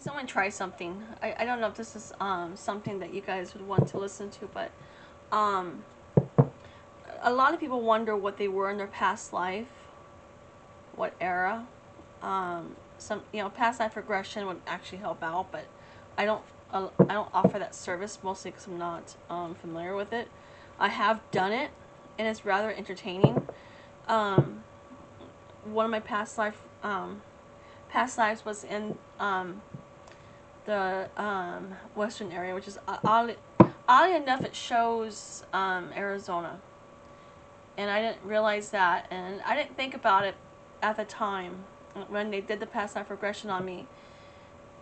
So I'm going to try something. I don't know if this is something that you guys would want to listen to, but um, a lot of people wonder what they were in their past life, what era. Some, you know, past life regression would actually help out, but I don't I don't offer that service, mostly because I'm not familiar with it. I have done it, and it's rather entertaining. Um, One of my past lives was in the western area, which is oddly enough, it shows Arizona, and I didn't realize that, and I didn't think about it at the time when they did the past life regression on me.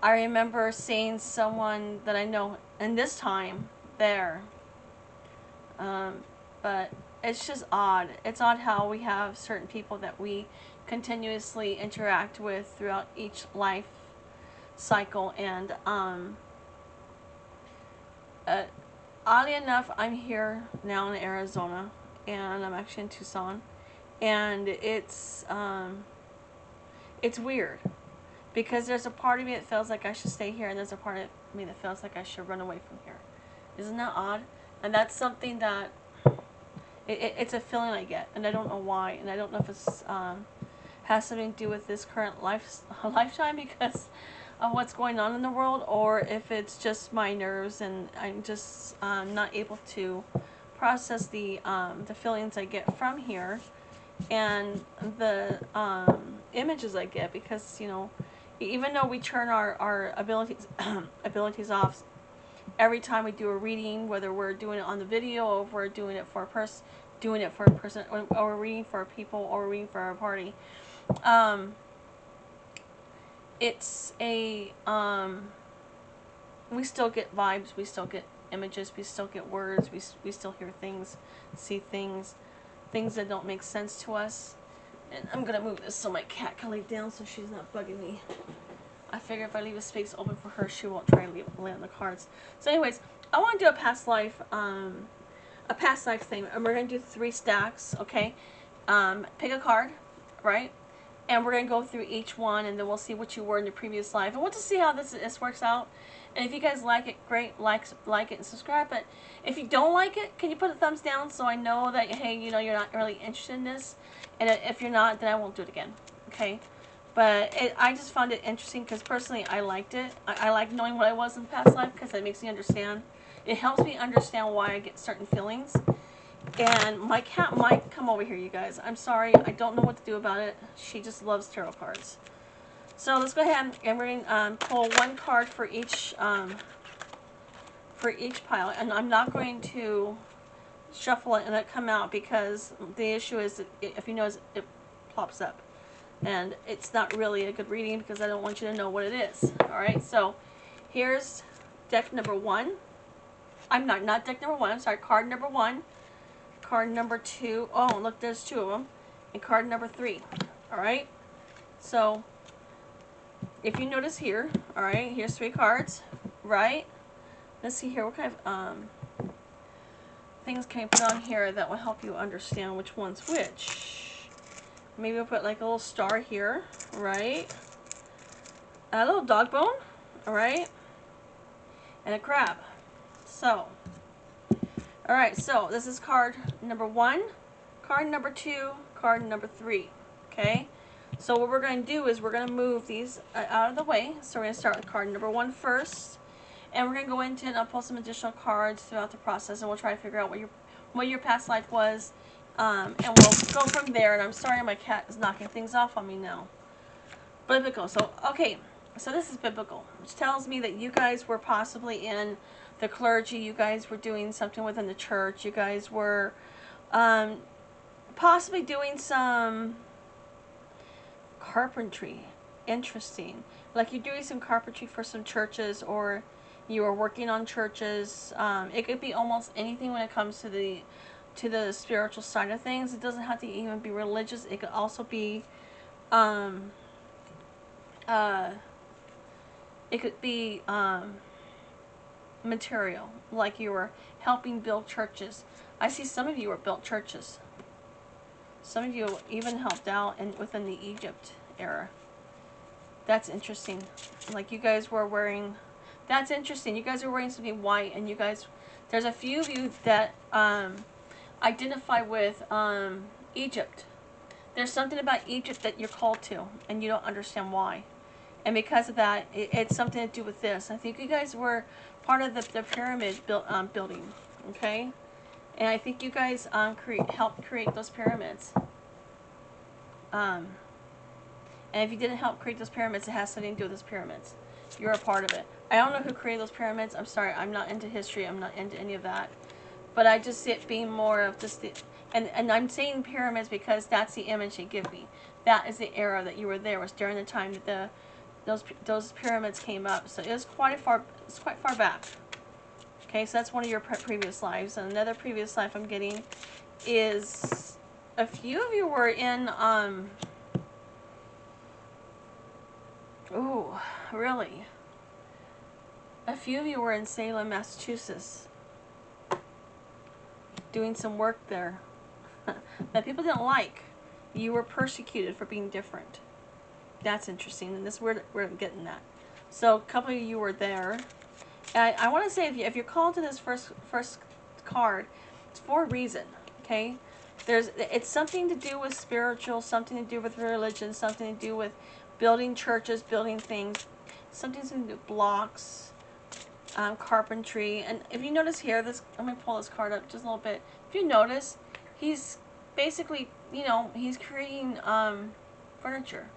I remember seeing someone that I know in this time there, but it's just odd. It's odd how we have certain people that we continuously interact with throughout each life cycle, and oddly enough, I'm here now in Arizona, and I'm actually in Tucson, and it's weird because there's a part of me that feels like I should stay here, and there's a part of me that feels like I should run away from here. Isn't that odd? And that's something that it's a feeling I get, and I don't know why, and I don't know if it's has something to do with this current lifetime because of what's going on in the world, or if it's just my nerves and I'm just not able to process the feelings I get from here and the images I get, because you know, even though we turn our abilities off every time we do a reading, whether we're doing it on the video or if we're doing it for a person, or we're reading for people, or we're reading for a party, it's a we still get vibes, we still get images, we still get words, we still hear things, see things that don't make sense to us. And I'm gonna move this so my cat can lay down so she's not bugging me. I figure if I leave a space open for her, she won't try to lay on the cards. So anyways, I want to do a past life thing, and we're gonna do 3 stacks, okay? Pick a card, right? And we're gonna go through each one, and then we'll see what you were in your previous life, and we'll just see how this works out. And if you guys like it, great, like it and subscribe. But if you don't like it, can you put a thumbs down so I know that, hey, you know, you're not really interested in this? And if you're not, then I won't do it again, okay? But I just found it interesting because personally I liked it. I like knowing what I was in past life because it makes me understand. It helps me understand why I get certain feelings. And my cat might come over here, you guys. I'm sorry, I don't know what to do about it. She just loves tarot cards. So let's go ahead and we're going to pull 1 card for each pile. And I'm not going to shuffle it and let it come out because the issue is that if you notice, it plops up. And it's not really a good reading because I don't want you to know what it is. Alright, so here's deck number 1. I'm not deck number 1, I'm sorry, card number 1. Card number 2. Oh, look, there's 2 of them. And card number 3. Alright, so if you notice here, alright, here's 3 cards, right? Let's see here, what kind of things can I put on here that will help you understand which one's which? Maybe I'll put like a little star here, right? A little dog bone, alright? And a crab. So, alright, so this is card number 1, card number 2, card number 3, okay? So what we're going to do is we're going to move these out of the way. So we're going to start with card number 1 first. And we're going to go into and I'll pull some additional cards throughout the process, and we'll try to figure out what your past life was. And we'll go from there. And I'm sorry my cat is knocking things off on me now. Biblical. So, okay. So this is biblical, which tells me that you guys were possibly in the clergy. You guys were doing something within the church. You guys were possibly doing some carpentry. Interesting. Like you're doing some carpentry for some churches, or you are working on churches. It could be almost anything when it comes to the spiritual side of things. It doesn't have to even be religious. It could also be material, like you were helping build churches. I see some of you were built churches. Some of you even helped out within the Egypt era. That's interesting. Like you guys were wearing, that's interesting. You guys are wearing something white, and you guys, there's a few of you that identify with Egypt. There's something about Egypt that you're called to, and you don't understand why. And because of that, it's something to do with this. I think you guys were part of the pyramid building, okay? And I think you guys helped create those pyramids. And if you didn't help create those pyramids, it has something to do with those pyramids. You're a part of it. I don't know who created those pyramids. I'm sorry. I'm not into history. I'm not into any of that. But I just see it being more of just the... And I'm saying pyramids because that's the image they give me. That is the era that you were there. It was during the time that those pyramids came up. So it's quite far back. Okay, so that's one of your previous lives. And another previous life I'm getting is a few of you were in ooh, really? A few of you were in Salem, Massachusetts, doing some work there that people didn't like. You were persecuted for being different. That's interesting, and this we're getting that. So a couple of you were there. And I want to say, if you're called to this first card, it's for a reason. Okay, it's something to do with spiritual, something to do with religion, something to do with building churches, building things, something to do with blocks, carpentry. And if you notice here, let me pull this card up just a little bit. If you notice, he's basically, he's creating furniture.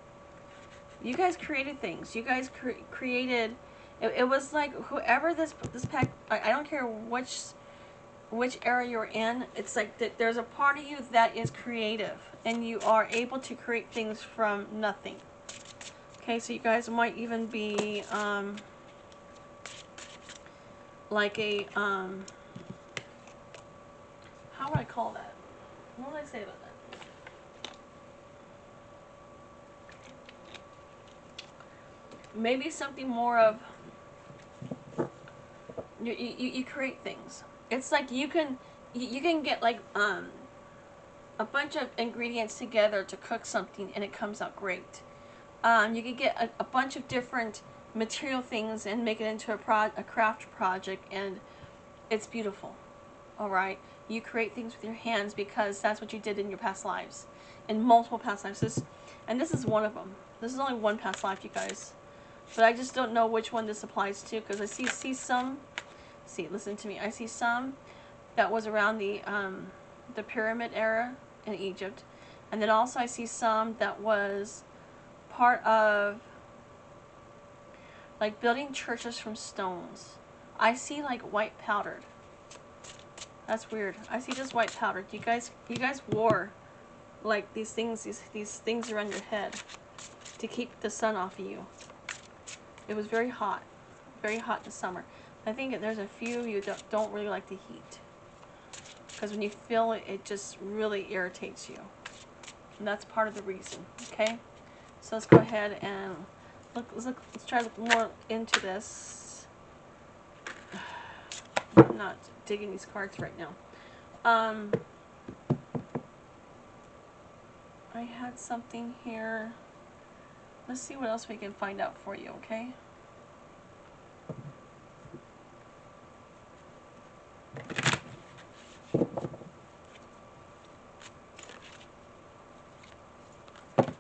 You guys created things. You guys created. It was like whoever this pack. I don't care which era you're in. It's like that. There's a part of you that is creative, and you are able to create things from nothing. Okay, so you guys might even be like a how would I call that? What would I say about that? Maybe something more of you create things. It's like you can get like a bunch of ingredients together to cook something, and it comes out great. You can get a bunch of different material things and make it into a craft project, and it's beautiful. All right, you create things with your hands because that's what you did in your past lives, in multiple past lives. And this is one of them. This is only one past life, you guys. But I just don't know which one this applies to, because I see some. See, listen to me. I see some that was around the pyramid era in Egypt, and then also I see some that was part of like building churches from stones. I see like white powdered. That's weird. I see just white powdered. You guys wore like these things around your head to keep the sun off of you. It was very hot in the summer. I think there's a few of you that don't really like the heat, because when you feel it, it just really irritates you, and that's part of the reason. Okay, so let's go ahead and let's try to look more into this. I'm not digging these cards right now. I had something here. Let's see what else we can find out for you, okay?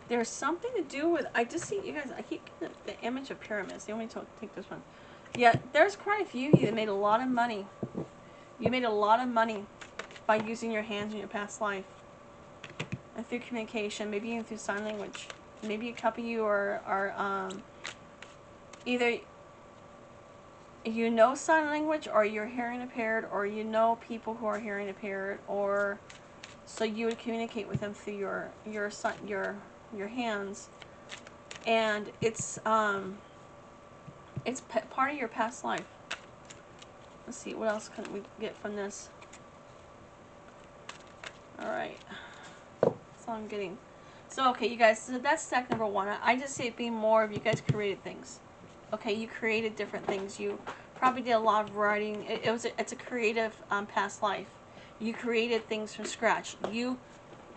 There's something to do with, I just see, you guys, I keep getting the image of pyramids. They want me to take this one. Yeah, there's quite a few of you that made a lot of money. You made a lot of money by using your hands in your past life. And through communication, maybe even through sign language. Maybe a couple of you are either you know sign language, or you're hearing impaired, or you know people who are hearing impaired, or so you would communicate with them through your hands, and it's part of your past life. Let's see, what else can we get from this? All right, that's all I'm getting. So, okay, you guys, so that's stack number one. I just see it being more of you guys created things. Okay, you created different things. You probably did a lot of writing. It's a creative past life. You created things from scratch. You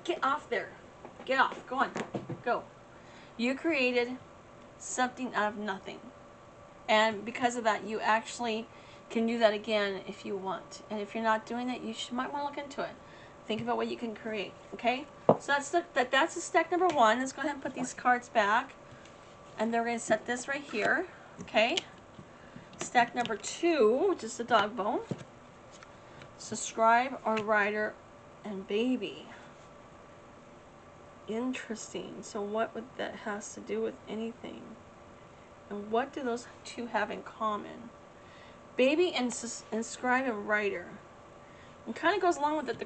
get off there. Get off. Go on. Go. You created something out of nothing. And because of that, you actually can do that again if you want. And if you're not doing that, you might want to look into it. Think about what you can create. Okay? So that's the stack number 1. Let's go ahead and put these cards back. And then we're going to set this right here. Okay? Stack number 2, which is the dog bone. Subscribe or rider and baby. Interesting. So what would that has to do with anything? And what do those two have in common? Baby and scribe and writer. It kind of goes along with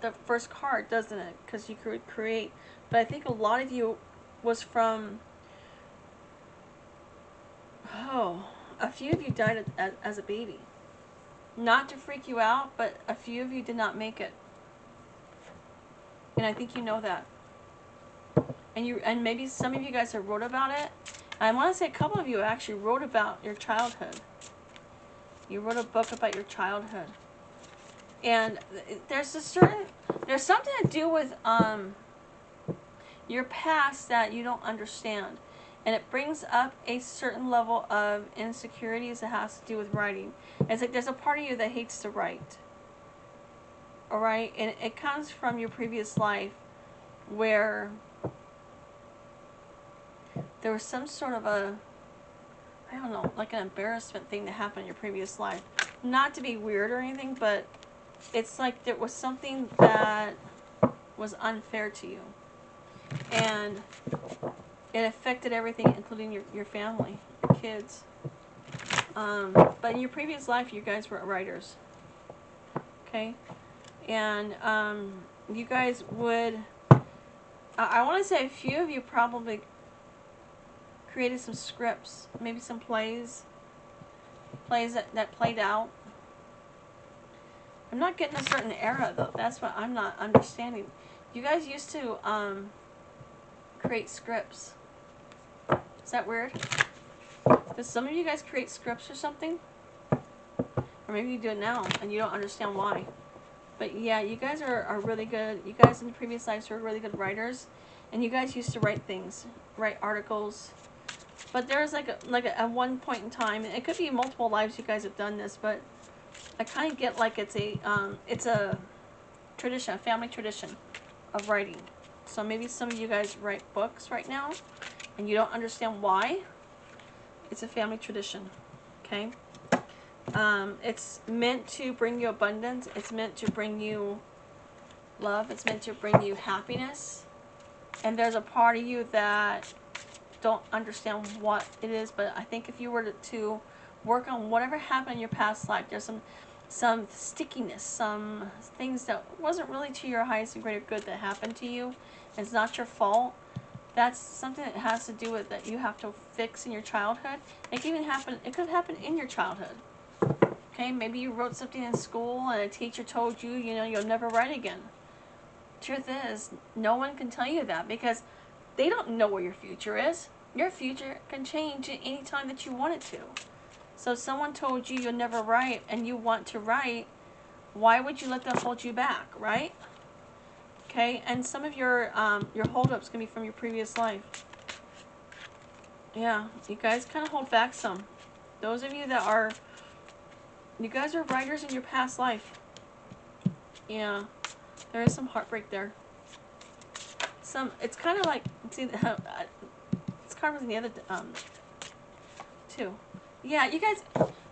the first card, doesn't it? Because you could create. But I think a lot of you was from, a few of you died as a baby. Not to freak you out, but a few of you did not make it. And I think you know that. And maybe some of you guys have wrote about it. I want to say a couple of you actually wrote about your childhood. You wrote a book about your childhood. And there's something to do with your past that you don't understand. And it brings up a certain level of insecurities that has to do with writing. It's like there's a part of you that hates to write. Alright? And it comes from your previous life where there was some sort of a, I don't know, like an embarrassment thing that happened in your previous life. Not to be weird or anything, but it's like there was something that was unfair to you. And it affected everything, including your family, your kids. But in your previous life, you guys were writers. Okay? And you guys would, I want to say a few of you probably created some scripts, maybe some plays that played out. I'm not getting a certain era, though. That's what I'm not understanding. You guys used to create scripts. Is that weird? Does some of you guys create scripts or something? Or maybe you do it now and you don't understand why. But yeah, you guys are really good. You guys in the previous lives were really good writers. And you guys used to write things, write articles. But there's like a one point in time, and it could be multiple lives you guys have done this, but I kind of get like it's a tradition, a family tradition of writing. So maybe some of you guys write books right now, and you don't understand why. It's a family tradition, okay? It's meant to bring you abundance. It's meant to bring you love. It's meant to bring you happiness. And there's a part of you that don't understand what it is, but I think if you were to work on whatever happened in your past life, there's some stickiness, some things that wasn't really to your highest and greater good that happened to you. It's not your fault. That's something that has to do with that you have to fix in your childhood. It could even happen. It could happen in your childhood. Okay, maybe you wrote something in school and a teacher told you, you'll never write again. Truth is, no one can tell you that because they don't know where your future is. Your future can change at any time that you want it to. So if someone told you you'll never write and you want to write, why would you let them hold you back, right? Okay, and some of your holdups can be from your previous life. Yeah, you guys kind of hold back some. Those of you that are, you guys are writers in your past life. Yeah, there is some heartbreak there. It's kind of like, see, this card was in the other, too. Yeah, you guys,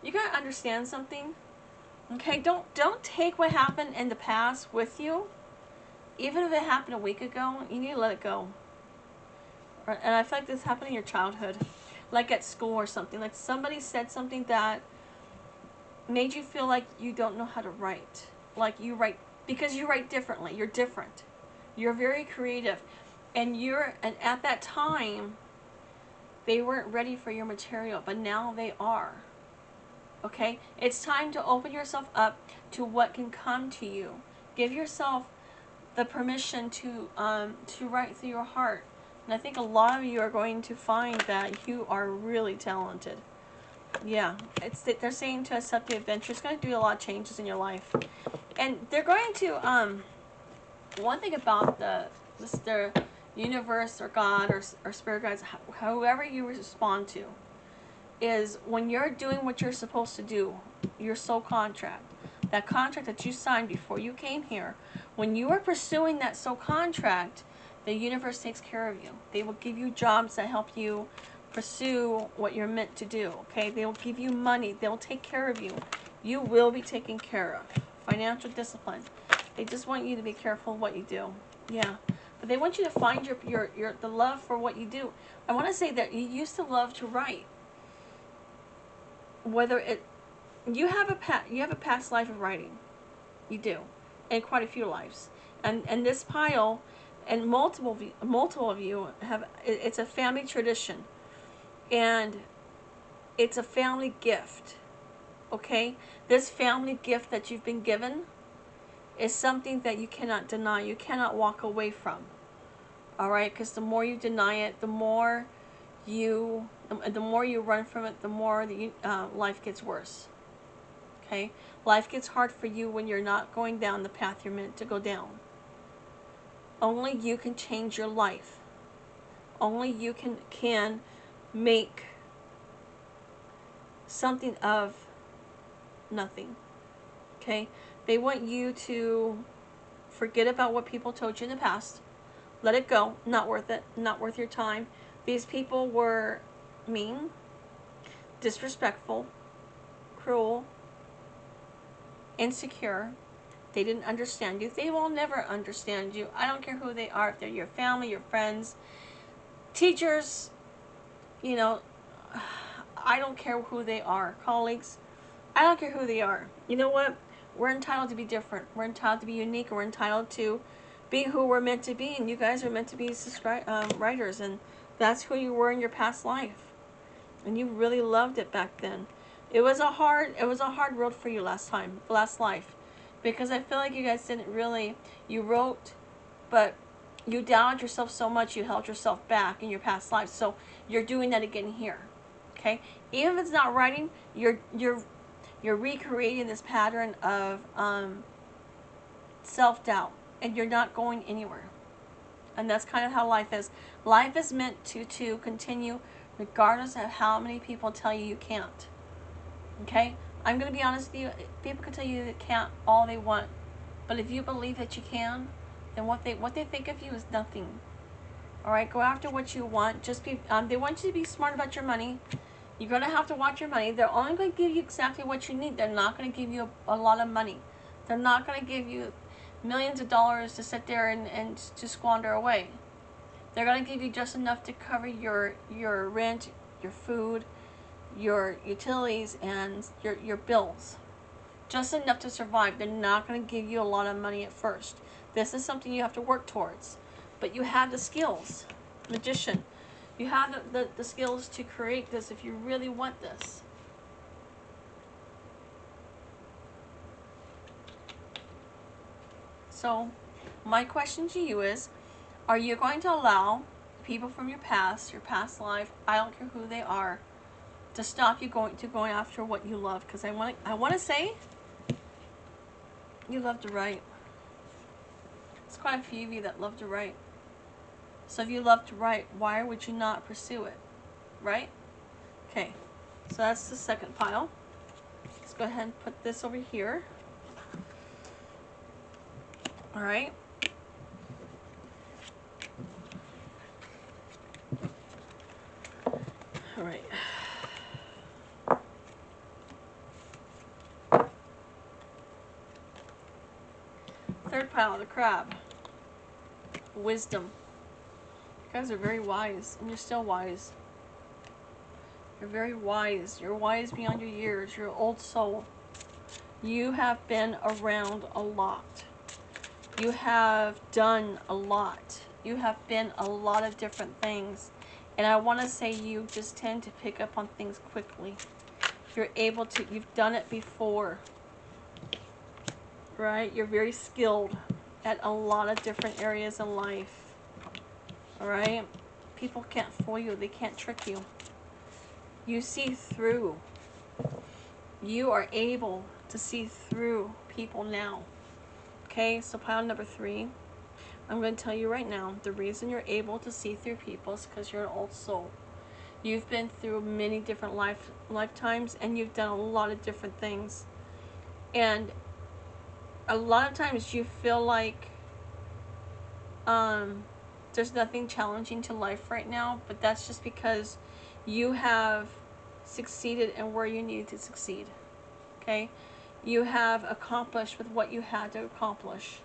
you gotta understand something. Okay, don't take what happened in the past with you. Even if it happened a week ago, you need to let it go. And I feel like this happened in your childhood. Like at school or something. Like somebody said something that made you feel like you don't know how to write. Like you write, because you write differently. You're different. You're very creative. And at that time, they weren't ready for your material. But now they are. Okay? It's time to open yourself up to what can come to you. Give yourself the permission to write through your heart. And I think a lot of you are going to find that you are really talented. Yeah, they're saying to accept the adventure. It's going to do a lot of changes in your life. And they're going to, one thing about universe or God or spirit guides, however you respond to, is when you're doing what you're supposed to do, your soul contract, that contract that you signed before you came here, when you are pursuing that soul contract, the universe takes care of you. They will give you jobs that help you pursue what you're meant to do, okay? They will give you money. They'll take care of you. You will be taken care of. Financial discipline. They just want you to be careful of what you do. Yeah. But they want you to find the love for what you do. I want to say that you used to love to write. Whether it, you have a past life of writing. You do. And quite a few lives. And this pile, and multiple of you have, it's a family tradition. And it's a family gift. Okay? This family gift that you've been given is something that you cannot deny. You cannot walk away from. Alright? Because the more you deny it, the more you run from it, the more life gets worse. Okay? Life gets hard for you when you're not going down the path you're meant to go down. Only you can change your life. Only you can make something of nothing. Okay? They want you to forget about what people told you in the past. Let it go. Not worth it. Not worth your time. These people were mean, disrespectful, cruel, insecure. They didn't understand you. They will never understand you. I don't care who they are. If they're your family, your friends, teachers, you know, I don't care who they are. Colleagues, I don't care who they are. You know what? We're entitled to be different. We're entitled to be unique. We're entitled to be who we're meant to be. And you guys are meant to be writers. And that's who you were in your past life. And you really loved it back then. It was a hard road for you last life. Because I feel like you guys didn't really, you wrote, but you doubted yourself so much you held yourself back in your past life. So you're doing that again here. Okay? Even if it's not writing, you're recreating this pattern of self-doubt. And you're not going anywhere. And that's kind of how life is. Life is meant to continue regardless of how many people tell you you can't. Okay? I'm going to be honest with you. People can tell you they can't all they want. But if you believe that you can, then what they think of you is nothing. Alright? Go after what you want. Just be, they want you to be smart about your money. You're going to have to watch your money. They're only going to give you exactly what you need. They're not going to give you a lot of money. They're not going to give you millions of dollars to sit there and to squander away. They're going to give you just enough to cover your rent, your food, your utilities, and your bills. Just enough to survive. They're not going to give you a lot of money at first. This is something you have to work towards. But you have the skills. Magician. You have the skills to create this if you really want this. So, my question to you is, are you going to allow people from your past life, I don't care who they are, to stop you going after what you love? Because I want to say, you love to write. There's quite a few of you that love to write. So if you love to write, why would you not pursue it? Right? Okay, so that's the second pile. Let's go ahead and put this over here. Alright. Alright. Third pile, the crab. Wisdom. You guys are very wise, and you're still wise. You're very wise. You're wise beyond your years. You're an old soul. You have been around a lot. You have done a lot. You have been a lot of different things. And I want to say you just tend to pick up on things quickly. You're able to, you've done it before. Right? You're very skilled at a lot of different areas in life. Alright? People can't fool you. They can't trick you. You see through. You are able to see through people now. Okay, so pile number 3. I'm going to tell you right now, the reason you're able to see through people is because you're an old soul. You've been through many different lifetimes, and you've done a lot of different things. And a lot of times you feel like there's nothing challenging to life right now, but that's just because you have succeeded in where you needed to succeed. Okay? You have accomplished with what you had to accomplish.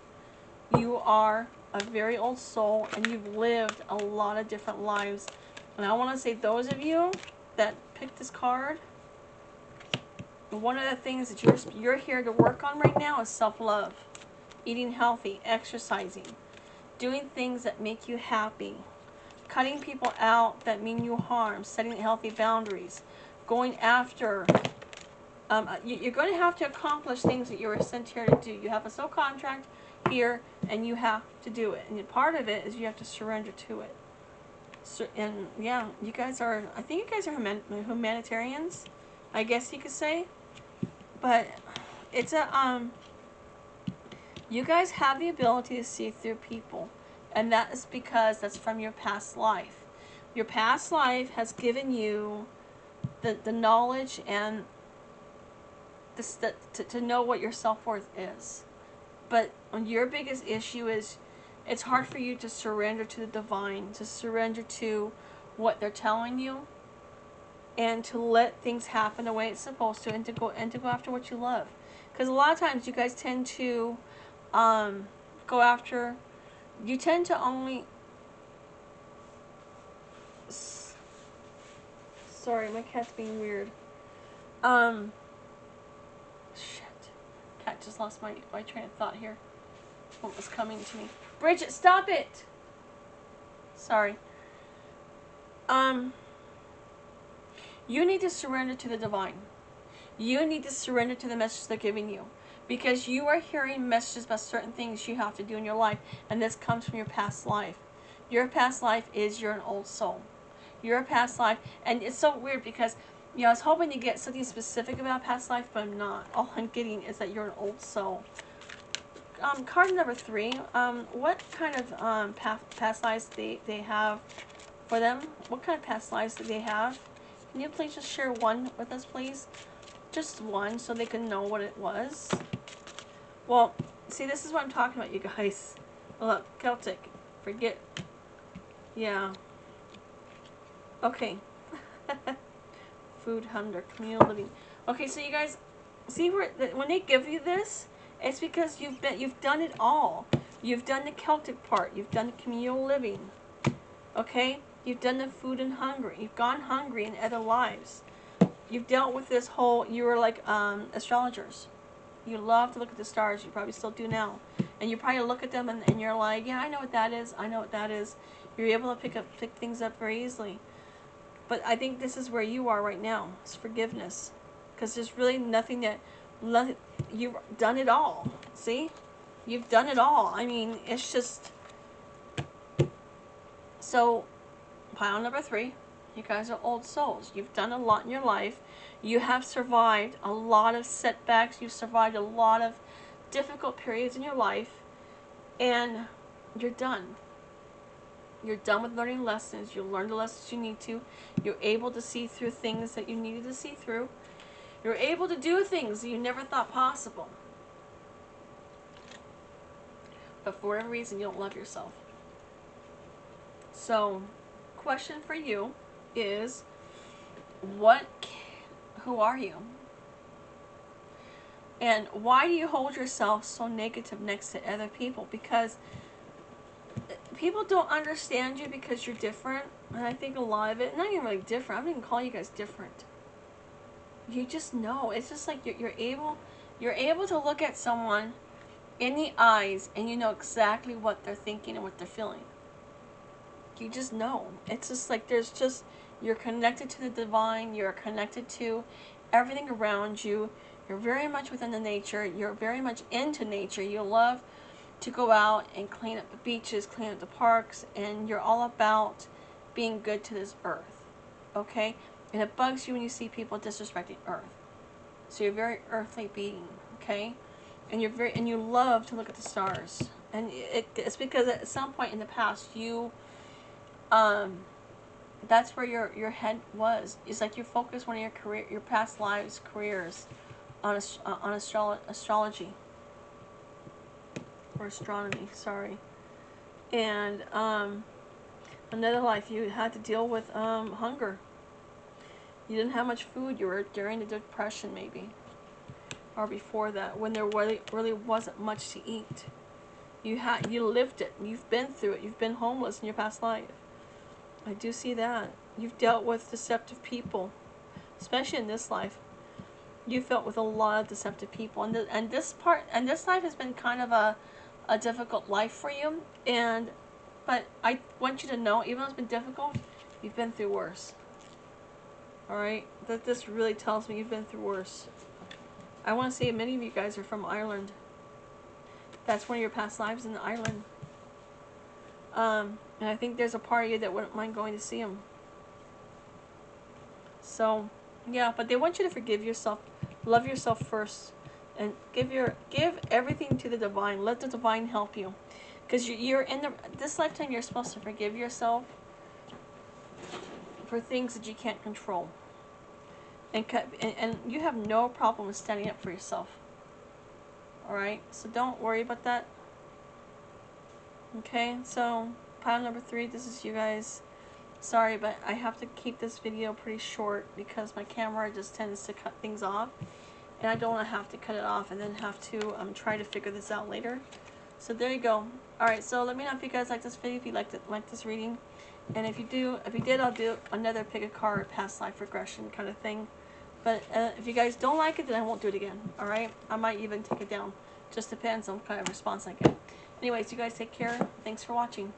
You are a very old soul, and you've lived a lot of different lives. And I want to say, those of you that picked this card, one of the things that you're here to work on right now is self-love. Eating healthy, exercising, doing things that make you happy, cutting people out that mean you harm, setting healthy boundaries, going after. You're going to have to accomplish things that you were sent here to do. You have a soul contract here, and you have to do it. And part of it is you have to surrender to it. So, and yeah, you guys are, I think you guys are humanitarians, I guess you could say. But it's a, you guys have the ability to see through people. And that is because that's from your past life. Your past life has given you the knowledge and to know what your self-worth is. But your biggest issue is it's hard for you to surrender to the divine, to surrender to what they're telling you, and to let things happen the way it's supposed to, and to go after what you love. Because a lot of times you guys tend to go after, you tend to only, sorry, my cat's being weird. Shit. Cat just lost my train of thought here. What was coming to me? Bridget, stop it! Sorry. You need to surrender to the divine. You need to surrender to the message they're giving you. Because you are hearing messages about certain things you have to do in your life, and this comes from your past life. Your past life is you're an old soul. Your past life, and it's so weird because, you know, I was hoping to get something specific about past life, but I'm not. All I'm getting is that you're an old soul. Card number 3, what kind of past lives they have for them? What kind of past lives do they have? Can you please just share one with us, please? Just one, so they can know what it was. Well, see, this is what I'm talking about, you guys. Look, Celtic. Forget. Yeah. Okay. Food, hunger, communal living. Okay, so you guys, see where when they give you this, it's because you've done it all. You've done the Celtic part. You've done the communal living. Okay? You've done the food and hunger. You've gone hungry in other lives. You've dealt with this whole, you were like astrologers. You love to look at the stars. You probably still do now. And you probably look at them and you're like, yeah, I know what that is. I know what that is. You're able to pick things up very easily. But I think this is where you are right now. It's forgiveness. Because there's really nothing that, you've done it all. See? You've done it all. I mean, it's just, so, pile number 3. You guys are old souls. You've done a lot in your life. You have survived a lot of setbacks. You've survived a lot of difficult periods in your life. And you're done. You're done with learning lessons. You learned the lessons you need to. You're able to see through things that you needed to see through. You're able to do things that you never thought possible. But for whatever reason, you don't love yourself. So, question for you is, who are you? And why do you hold yourself so negative next to other people? Because people don't understand you because you're different. And I think a lot of it, not even really different, I wouldn't even call you guys different. You just know. It's just like you're able to look at someone in the eyes and you know exactly what they're thinking and what they're feeling. You just know. It's just like you're connected to the divine. You're connected to everything around you. You're very much within the nature. You're very much into nature. You love to go out and clean up the beaches, clean up the parks, and you're all about being good to this earth. Okay? And it bugs you when you see people disrespecting earth. So you're very earthly being, okay? And you love to look at the stars. And it's because at some point in the past you, that's where your head was. It's like you focused one of your past lives, careers, on astrology or astronomy. Sorry. And another life you had to deal with hunger. You didn't have much food. You were during the Depression, maybe, or before that, when there really wasn't much to eat. You lived it. You've been through it. You've been homeless in your past life. I do see that. You've dealt with deceptive people, especially in this life. You felt with a lot of deceptive people, and this life has been kind of a difficult life for you. But I want you to know, even though it's been difficult, you've been through worse. All right, that this really tells me you've been through worse. I want to say many of you guys are from Ireland. That's one of your past lives in Ireland. And I think there's a part of you that wouldn't mind going to see him. So, yeah, but they want you to forgive yourself, love yourself first, and give everything to the divine. Let the divine help you, because you're in this lifetime. You're supposed to forgive yourself for things that you can't control, and you have no problem with standing up for yourself. All right, so don't worry about that. Okay, so pile number 3. This is you guys. Sorry, but I have to keep this video pretty short because my camera just tends to cut things off, and I don't want to have to cut it off and then have to try to figure this out later. So there you go. All right, so let me know if you guys like this video, if you liked it, like this reading, and if you did, I'll do another pick a card, past life regression kind of thing. But if you guys don't like it, then I won't do it again. All right, I might even take it down. Just depends on what kind of response I get. Anyways, you guys take care. Thanks for watching.